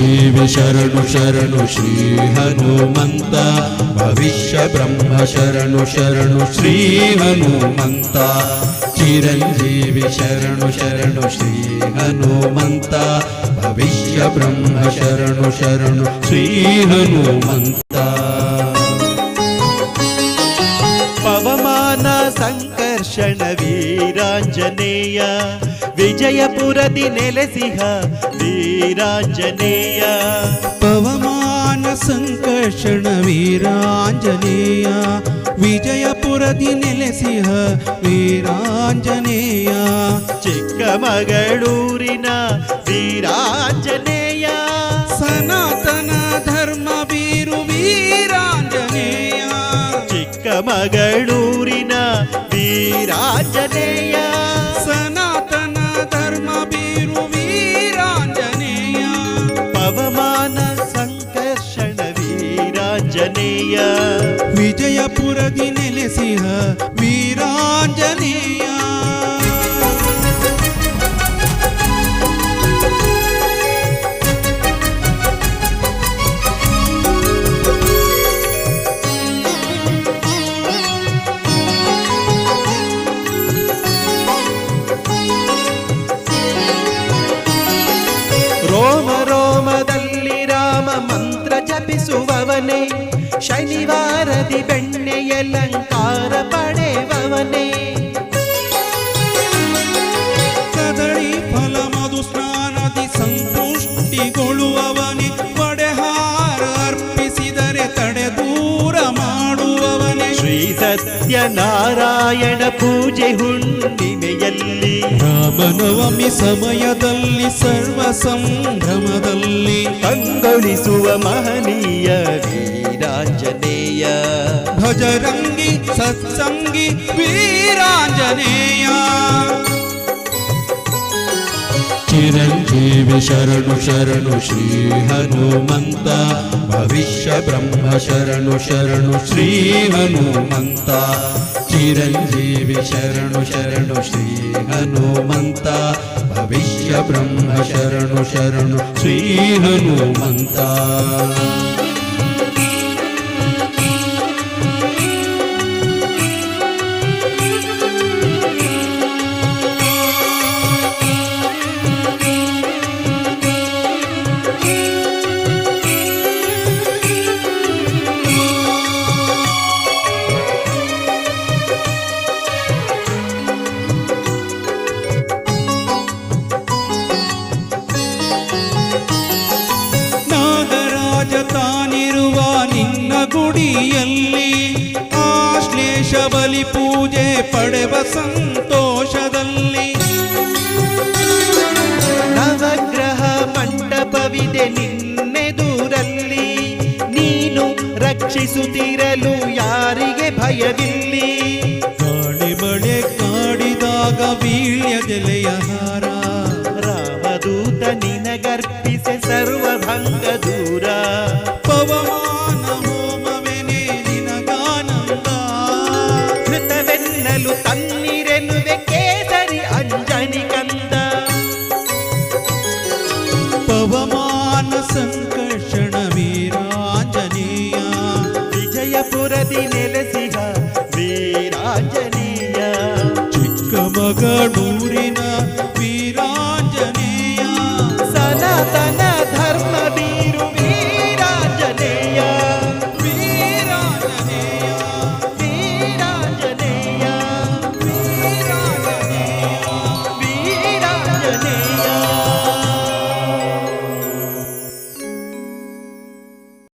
ಚಿರಂಜೀವಿ ಶರಣು ಶರಣು ಶ್ರೀ ಹನುಮಂತ ಭವಿಷ್ಯ ಬ್ರಹ್ಮ ಶರಣು ಶರಣು ಶ್ರೀ ಹನುಮಂತ ಚಿರಂಜೀವಿ ಶರಣು ಶರಣು ಶ್ರೀ ಹನುಮಂತ ಭವಿಷ್ಯ ಬ್ರಹ್ಮ ಶರಣು ಶರಣು ಶ್ರೀ ಹನುಮಂತ ಪವಮಾನ ಸಂಕರ್ಷಣ ವೀರಾಂಜನೇಯ ವಿಜಯಪುರದಿ ನೆಲೆಸಿಹ ವೀರಾಂಜನೇಯ ಪವಮಾನ ಸಂಕರ್ಷಣ ವೀರಾಂಜನೇಯ ವಿಜಯಪುರದಿ ನೆಲೆಸಿಹ ವೀರಾಂಜನೇಯ ಚಿಕ್ಕಮಗಳೂರಿನ ವೀರಾಂಜನೇಯ ಸನಾತನ ಧರ್ಮ ಬೀರು ವೀರಾಂಜನೇಯ ಚಿಕ್ಕಮಗಳೂರಿನ ವೀರಾಂಜನೇಯ ಸನಾತನ ಧರ್ಮ ಬೀರು ವೀರಾಂಜನೇಯ ಪವಮಾನ ಸಂಕರ್ಷಣ ವೀರಾಂಜನೇಯ ವಿಜಯಪುರದಿ ನೆಲೆಸಿಹ ವೀರಾಂಜನೇಯ ರೋಮ ರೋಮದಲ್ಲಿ ರಾಮ ಮಂತ್ರ ಜಪಿಸುವವನೇ ಶನಿವಾರದಿ ಬೆಣ್ಣೆಯಲಂಕಾರ ಪಡೆವವನೇ ಕದಳಿ ಫಲ ಮಧು ಸ್ನಾನದಿ ಸಂತುಷ್ಟಿಗೊಳ್ಳುವವನೇ ಒಡೆಹಾರ ಅರ್ಪಿಸಿದರೆ ತಡೆ ದೂರ ಮಾಡುವವನೇ ಶ್ರೀ ಸತ್ಯನಾರಾಯಣ ಪೂಜೆ ಹುಣ್ಣಿಮೆಯಲ್ಲಿ ರಾಮನವಮಿ ಸಮಯದಲ್ಲಿ ಸರ್ವ ಸಂಭ್ರಮದಲ್ಲಿ ಕಂಗೊಳಿಸುವ ಮಹನೀಯ ವೀರಾಂಜನೇಯ ಭಜರಂಗಿ ಸತ್ಸಂಗಿ ವೀರಾಂಜನೇಯ ಚಿರಂಜೀವಿ ಶರಣು ಶರಣು ಶ್ರೀ ಹನುಮಂತ ಭವಿಷ್ಯ ಬ್ರಹ್ಮ ಶರಣು ಶರಣು ಶ್ರೀ ಹನುಮಂತ ಚಿರಂಜೀವಿ ಶರಣು ಶರಣು ಶ್ರೀ ಹನುಮಂತ ಭವಿಷ್ಯ ಬ್ರಹ್ಮ ಶರಣು ಶರಣು ಶ್ರೀ ಹನುಮಂತ ತಾನಿರುವ ನಿನ್ನ ಗುಡಿಯಲ್ಲಿ ಆಶ್ಲೇಷ ಬಲಿ ಪೂಜೆ ಪಡೆವ ಸಂತೋಷದಲ್ಲಿ ನವಗ್ರಹ ಮಂಟಪವಿದೆ ನಿನ್ನೆದುರಲ್ಲಿ ನೀನು ರಕ್ಷಿಸುತ್ತಿರಲು ಯಾರಿಗೆ ಭಯವಿಲ್ಲಿ ಗಾಳಿ ಮಳೆ ಕಾಡಿದಾಗ ವೀಳ್ಯದೆಲೆಯ ಹಾರ ರಾಮದೂತ ನಿನಗರ್ಪಿಸೆ ಸರ್ವಭಂಗ ದೂರ ಪವಮಾನ ಹೋಮವೆನೆ ನಿನಗಾನಂದ ಧೃತವೆನ್ನಲು ತನ್ನಿರೆನುವೆ ಕೇಸರಿ ಅಂಜನಿ ಕಂದ ಪವಮಾನ ಸಂಕರ್ಷಣ ವೀರಾಂಜನೇಯ ವಿಜಯಪುರದಿ ನೆಲೆಸಿಹ ವೀರಾಂಜನೇಯ ಚಿಕ್ಕಮಗಳೂರಿನ